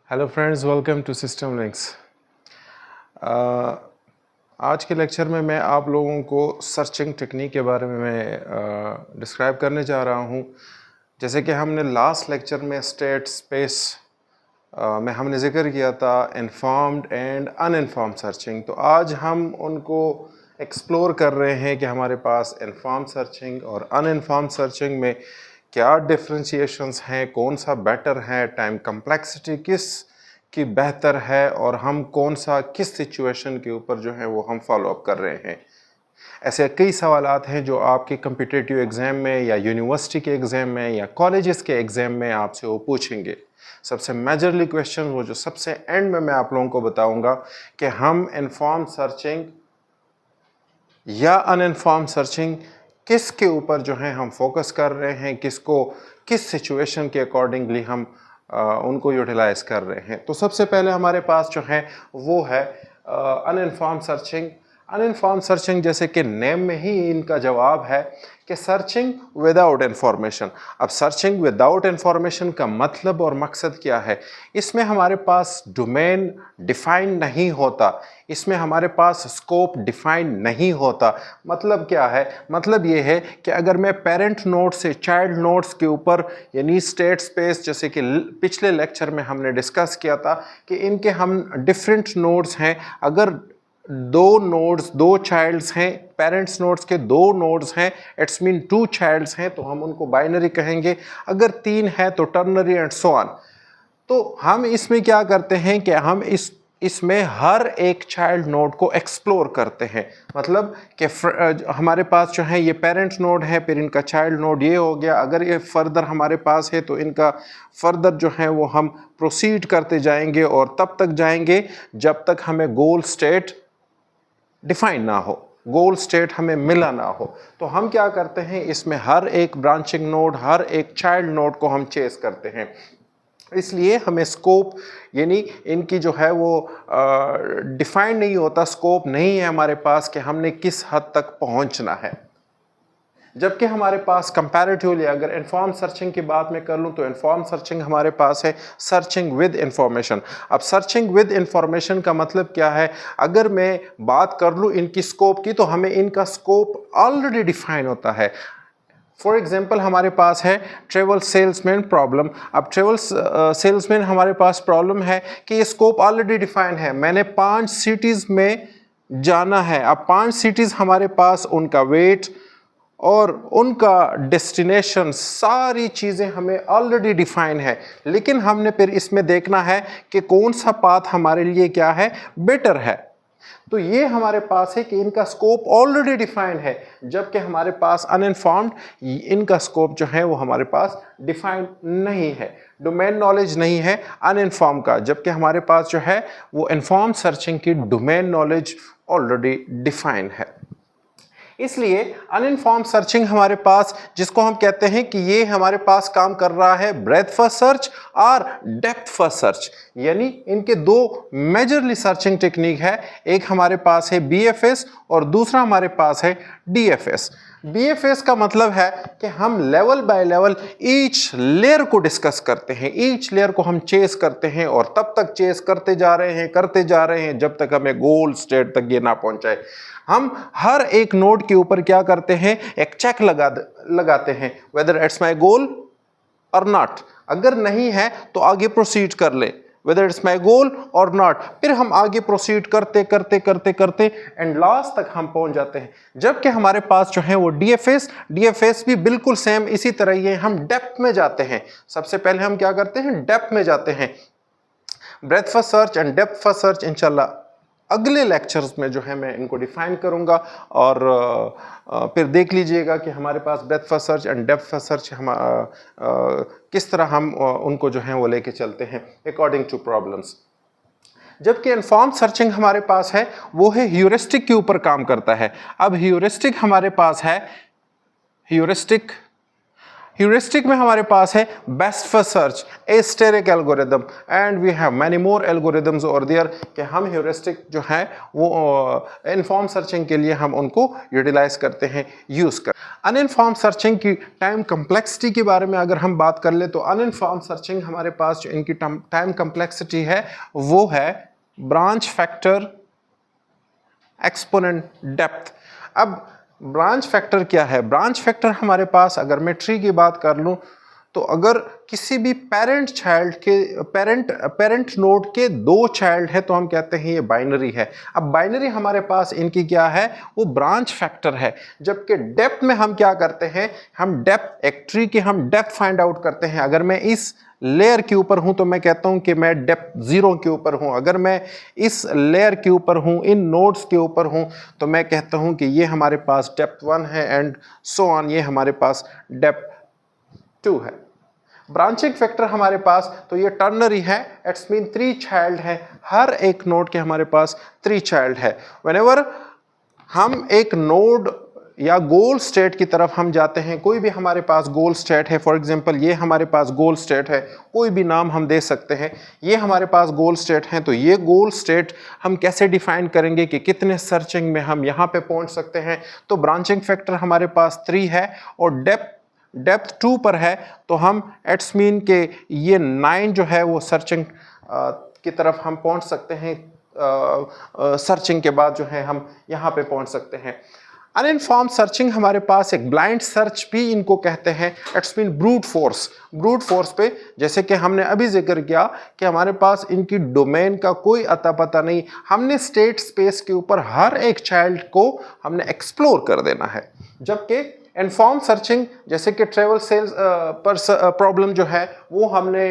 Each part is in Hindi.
Hello friends, welcome to system links. आज के लेक्चर में मैं आप लोगों को सर्चिंग टेक्निक के बारे में मैं डिस्क्राइब करने जा रहा हूं। जैसे कि हमने लास्ट लेक्चर में स्टेट स्पेस में हमने जिक्र किया था इन्फॉर्म्ड एंड अनइन्फॉर्म्ड सर्चिंग, तो आज हम उनको एक्सप्लोर कर रहे हैं कि हमारे पास इन्फॉर्म्ड सर्चिंग और अनइन्फॉर्म्ड सर्चिंग में क्या डिफ्रेंशिएशंस हैं, कौन सा बेटर है, टाइम कम्प्लेक्सिटी किस की बेहतर है और हम कौन सा किस सिचुएशन के ऊपर जो है वो हम फॉलो अप कर रहे हैं। ऐसे कई सवालात हैं जो आपके कम्पिटिटिव एग्ज़ाम में या यूनिवर्सिटी के एग्ज़ाम में या कॉलेजेस के एग्ज़ाम में आपसे वो पूछेंगे। सबसे मेजरली क्वेश्चन वो जो सबसे एंड में मैं आप लोगों को बताऊंगा कि हम इन्फॉर्म सर्चिंग या अनइन्फॉर्म सर्चिंग किसके ऊपर जो है हम फोकस कर रहे हैं, किसको किस सिचुएशन के अकॉर्डिंगली हम उनको यूटिलाइज कर रहे हैं। तो सबसे पहले हमारे पास जो है वो है अनइन्फॉर्म सर्चिंग। अनइन्फॉर्म सर्चिंग जैसे कि नेम में ही इनका जवाब है कि सर्चिंग विदाउट इन्फॉर्मेशन। अब सर्चिंग विदाउट इन्फॉर्मेशन का मतलब और मकसद क्या है? इसमें हमारे पास डोमेन डिफाइन नहीं होता, इसमें हमारे पास स्कोप डिफाइन नहीं होता। मतलब क्या है? मतलब ये है कि अगर मैं पेरेंट नोड से चाइल्ड नोड्स के ऊपर यानी स्टेट स्पेस, जैसे कि पिछले लेक्चर में हमने डिस्कस किया था कि इनके हम डिफरेंट नोड्स हैं। अगर दो नोड्स, दो चाइल्ड्स हैं, पेरेंट्स नोड्स के दो नोड्स हैं, इट्स मीन टू चाइल्ड्स हैं, तो हम उनको बाइनरी कहेंगे। अगर तीन है तो टर्नरी एंड सो ऑन। तो हम इसमें क्या करते हैं कि हम इसमें हर एक चाइल्ड नोड को एक्सप्लोर करते हैं। मतलब कि हमारे पास जो है ये पेरेंट नोड है, फिर इनका चाइल्ड नोड ये हो गया। अगर ये फर्दर हमारे पास है तो इनका फर्दर जो है वो हम प्रोसीड करते जाएंगे और तब तक जाएंगे जब तक हमें गोल स्टेट डिफाइन ना हो, गोल स्टेट हमें मिला ना हो। तो हम क्या करते हैं, इसमें हर एक ब्रांचिंग नोड, हर एक चाइल्ड नोड को हम चेस करते हैं। इसलिए हमें स्कोप यानी इनकी जो है वो डिफाइन नहीं होता, स्कोप नहीं है हमारे पास कि हमने किस हद तक पहुंचना है। जबकि हमारे पास कंपैरेटिवली अगर इन्फॉर्म सर्चिंग की बात मैं कर लूँ तो इन्फॉर्म सर्चिंग हमारे पास है सर्चिंग विद इंफॉर्मेशन। अब सर्चिंग विद इंफॉर्मेशन का मतलब क्या है? अगर मैं बात कर लूँ इनकी स्कोप की तो हमें इनका स्कोप ऑलरेडी डिफाइन होता है। फॉर एग्जाम्पल हमारे पास है ट्रेवल सेल्समैन प्रॉब्लम। अब ट्रेवल सेल्समैन हमारे पास प्रॉब्लम है कि ये स्कोप ऑलरेडी डिफाइन है, मैंने 5 सिटीज़ में जाना है। अब 5 सिटीज़ हमारे पास, उनका वेट और उनका डेस्टिनेशन, सारी चीज़ें हमें ऑलरेडी डिफाइन है। लेकिन हमने फिर इसमें देखना है कि कौन सा पाथ हमारे लिए क्या है, बेटर है। तो ये हमारे पास है कि इनका स्कोप ऑलरेडी डिफाइन है, जबकि हमारे पास अनइन्फॉर्म्ड इनका स्कोप जो है वो हमारे पास डिफाइन नहीं है, डोमेन नॉलेज नहीं है अनइन्फॉर्म का, जबकि हमारे पास जो है वो इन्फॉर्म सर्चिंग की डोमेन नॉलेज ऑलरेडी डिफाइन है। इसलिए अनइन्फॉर्म सर्चिंग हमारे पास, जिसको हम कहते हैं कि ये हमारे पास काम कर रहा है ब्रेथ फर्स्ट सर्च और डेप्थ फर्स्ट सर्च, यानी इनके दो मेजरली सर्चिंग टेक्निक है। एक हमारे पास है बीएफएस और दूसरा हमारे पास है डीएफएस। बीएफएस का मतलब है कि हम level by level each layer को डिस्कस करते हैं, ईच लेयर को हम चेस करते हैं और तब तक चेस करते जा रहे हैं जब तक हमें गोल स्टेट तक ये ना पहुंचाए। हम हर एक नोड के ऊपर क्या करते हैं, एक चेक लगाते हैं, वेदर इट्स माय गोल और नॉट। अगर नहीं है तो आगे प्रोसीड कर ले, वेदर इट्स माय गोल और नॉट। फिर हम आगे प्रोसीड करते एंड लास्ट तक हम पहुंच जाते हैं। जबकि हमारे पास जो है वो डीएफएस भी बिल्कुल सेम इसी तरह ही है। हम डेप्थ में जाते हैं, सबसे पहले हम क्या करते हैं, डेप्थ में जाते हैं। Breath first search and depth first search इंशाल्लाह अगले लेक्चर्स में जो है मैं इनको डिफाइन करूंगा और फिर देख लीजिएगा कि हमारे पास breadth first search and depth first search किस तरह हम उनको जो है वो लेके चलते हैं अकॉर्डिंग टू प्रॉब्लम्स। जबकि इन्फॉर्म सर्चिंग हमारे पास है वो है ह्यूरिस्टिक के ऊपर काम करता है। अब ह्यूरिस्टिक हमारे पास है, ह्यूरिस्टिक ह्यूरिस्टिक में हमारे पास है best first search, asterisk algorithm, and we have many more algorithms over there कि हम ह्यूरिस्टिक जो है वो इनफॉर्म सर्चिंग के लिए हम उनको यूटिलाइज करते हैं, यूज़ कर। अनइनफॉर्म सर्चिंग की टाइम कम्प्लेक्सिटी के बारे में अगर हम बात कर ले तो अनइनफॉर्म सर्चिंग हमारे पास जो इनकी टाइम कम्प्लेक्सिटी है वो है ब्रांच फैक्टर, एक्सपोनेंट, डेप्थ। अब ब्रांच फैक्टर क्या है? ब्रांच फैक्टर हमारे पास, अगर मैं ट्री की बात कर लूं तो अगर किसी भी पेरेंट नोड के दो चाइल्ड है तो हम कहते हैं ये बाइनरी है। अब बाइनरी हमारे पास इनकी क्या है? वो ब्रांच फैक्टर है। जबकि डेप्थ में हम क्या करते हैं? हम डेप्थ, एक ट्री की हम डेप्थ फाइंड आउट करते हैं। अगर मैं इस लेयर के ऊपर हूं तो मैं कहता हूं कि मैं डेप्थ 0 के ऊपर हूं। अगर मैं इस लेयर के ऊपर हूं, इन नोड्स के ऊपर हूं, तो मैं कहता हूं कि ये हमारे पास डेप्थ 1 है एंड सो ऑन, ये हमारे पास डेप्थ 2 है। ब्रांचिंग फैक्टर हमारे पास तो ये टर्नरी है, इट्स मीन 3 चाइल्ड है, हर एक नोड के हमारे पास 3 चाइल्ड है। व्हेनेवर हम एक नोड या गोल स्टेट की तरफ हम जाते हैं, कोई भी हमारे पास गोल स्टेट है, फॉर एग्जांपल ये हमारे पास गोल स्टेट है, कोई भी नाम हम दे सकते हैं, ये हमारे पास गोल स्टेट है, तो ये गोल स्टेट हम कैसे डिफाइन करेंगे कि कितने सर्चिंग में हम यहाँ पे पहुँच सकते हैं? तो ब्रांचिंग फैक्टर हमारे पास 3 है और डेप्थ 2 पर है, तो हम इट्स मीन के ये 9 जो है वो सर्चिंग की तरफ हम पहुँच सकते हैं। सर्चिंग के बाद जो है हम यहाँ पे पहुँच सकते हैं। अनइनफॉर्म सर्चिंग हमारे पास एक ब्लाइंड सर्च भी इनको कहते हैं, it's mean brute force. Brute force पे जैसे कि हमने अभी जिक्र किया कि हमारे पास इनकी डोमेन का कोई अता पता नहीं, हमने स्टेट स्पेस के ऊपर हर एक चाइल्ड को हमने एक्सप्लोर कर देना है। जबकि इनफॉर्म सर्चिंग जैसे कि ट्रेवल सेल्स पर प्रॉब्लम जो है वो हमने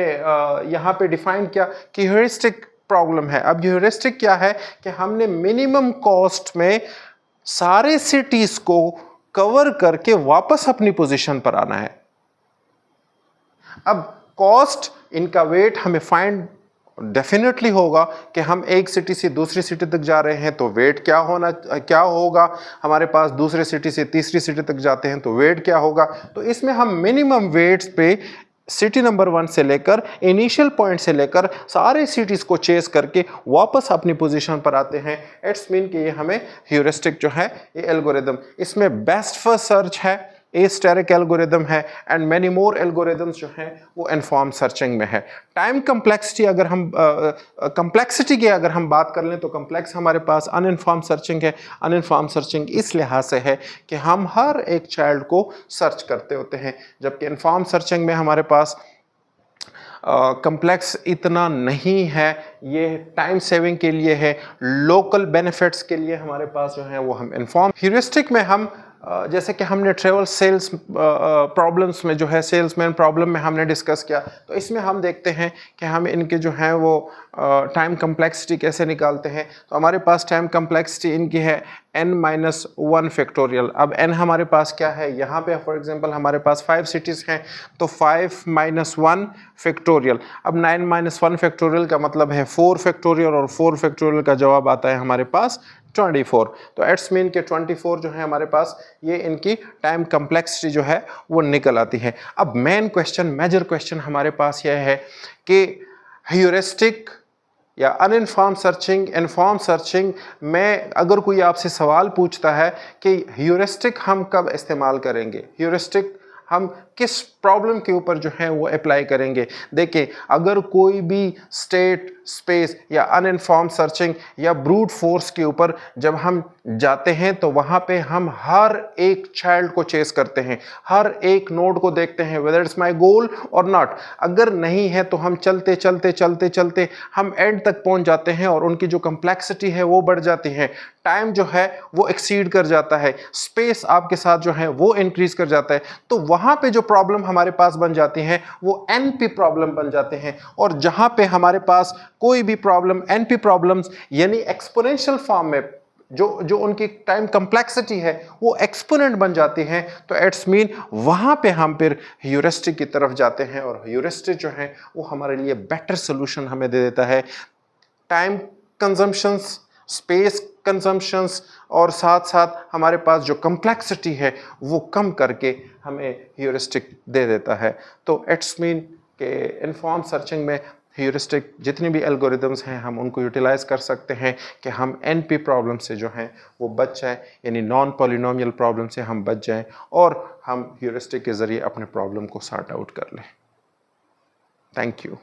यहाँ पे डिफाइन किया कि ह्यूरिस्टिक प्रॉब्लम है। अब ह्यूरिस्टिक क्या है कि हमने मिनिमम कॉस्ट में सारे सिटीज को कवर करके वापस अपनी पोजीशन पर आना है। अब कॉस्ट, इनका वेट हमें फाइंड डेफिनेटली होगा कि हम एक सिटी से दूसरी सिटी तक जा रहे हैं तो वेट क्या होगा, हमारे पास दूसरे सिटी से तीसरी सिटी तक जाते हैं तो वेट क्या होगा। तो इसमें हम मिनिमम वेट्स पे सिटी नंबर 1 से लेकर इनिशियल पॉइंट से लेकर सारे सिटीज को चेस करके वापस अपनी पोजीशन पर आते हैं। इट्स मीन कि ये हमें ह्यूरिस्टिक जो है ये एल्गोरिदम, इसमें बेस्ट फर्स्ट सर्च है, एस्टेरिक एल्गोरिदम है एंड मेनी मोर एल्गोरिदम्स जो हैं वो इनफॉर्म सर्चिंग में है। टाइम कम्प्लेक्सिटी अगर हम कम्प्लेक्सिटी की अगर हम बात कर लें तो कम्प्लेक्स हमारे पास अनइनफॉर्म सर्चिंग है। अनइनफॉर्म सर्चिंग इस लिहाज से है कि हम हर एक चाइल्ड को सर्च करते होते हैं, जबकि इनफॉर्म सर्चिंग में हमारे पास कम्प्लेक्स इतना नहीं है। ये टाइम सेविंग के लिए है, लोकल बेनिफिट्स के लिए हमारे पास जो है वो हम इनफॉर्म। ह्यूरिस्टिक में हम जैसे कि हमने ट्रेवल सेल्स प्रॉब्लम्स में जो है सेल्समैन प्रॉब्लम में हमने डिस्कस किया, तो इसमें हम देखते हैं कि हम इनके जो हैं वो टाइम कम्प्लेक्सिटी कैसे निकालते हैं। तो हमारे पास टाइम कम्प्लेक्सिटी इनकी है n-1 फैक्टोरियल। अब n हमारे पास क्या है, यहाँ पे फॉर एग्जांपल हमारे पास 5 सिटीज़ हैं तो 5-1 फैक्टोरियल। अब 9-1 फैक्टोरियल का मतलब है 4 फैक्टोरियल और 4 फैक्टोरियल का जवाब आता है हमारे पास 24। तो एट्स मीन के 24 जो है हमारे पास ये इनकी टाइम कम्प्लेक्सिटी जो है वो निकल आती है। अब मेजर क्वेश्चन हमारे पास यह है कि ह्यूरिस्टिक या अनइनफॉर्म सर्चिंग, इनफॉर्म सर्चिंग में अगर कोई आपसे सवाल पूछता है कि ह्यूरिस्टिक हम कब इस्तेमाल करेंगे, ह्यूरिस्टिक हम किस प्रॉब्लम के ऊपर जो है वो अप्लाई करेंगे। देखिए, अगर कोई भी स्टेट स्पेस या अनइनफॉर्म सर्चिंग या ब्रूट फोर्स के ऊपर जब हम जाते हैं तो वहाँ पे हम हर एक चाइल्ड को चेस करते हैं, हर एक नोड को देखते हैं वेदर इट्स माय गोल और नॉट। अगर नहीं है तो हम चलते चलते चलते चलते हम एंड तक पहुँच जाते हैं और उनकी जो कम्प्लेक्सिटी है वो बढ़ जाती है, टाइम जो है वो एक्सीड कर जाता है, स्पेस आपके साथ जो है वो इंक्रीज कर जाता है। तो वहाँ पे जो प्रॉब्लम हमारे पास बन जाती हैं वो एनपी प्रॉब्लम बन जाते हैं। और जहाँ पे हमारे पास कोई भी प्रॉब्लम एनपी प्रॉब्लम्स यानी एक्सपोनेंशियल फॉर्म में जो उनकी टाइम कम्प्लेक्सिटी है वो एक्सपोनेंट बन जाती हैं, तो इट्स मीन वहाँ पे हम फिर ह्यूरिस्टिक की तरफ जाते हैं और ह्यूरिस्टिक जो है वो हमारे लिए बेटर सोल्यूशन हमें दे देता है। टाइम कंजम्पशंस, स्पेस कंजम्पशंस और साथ साथ हमारे पास जो कम्प्लेक्सिटी है वो कम करके हमें ह्यूरिस्टिक दे देता है। तो इट्स मीन कि इन्फॉर्म सर्चिंग में ह्यूरिस्टिक जितनी भी एल्गोरिदम्स हैं हम उनको यूटिलाइज़ कर सकते हैं कि हम एनपी प्रॉब्लम से जो हैं वो बच जाएं, यानी नॉन पॉलिनोमियल प्रॉब्लम से हम बच जाएं और हम ह्यूरिस्टिक के ज़रिए अपने प्रॉब्लम को सॉर्ट आउट कर लें। Thank you.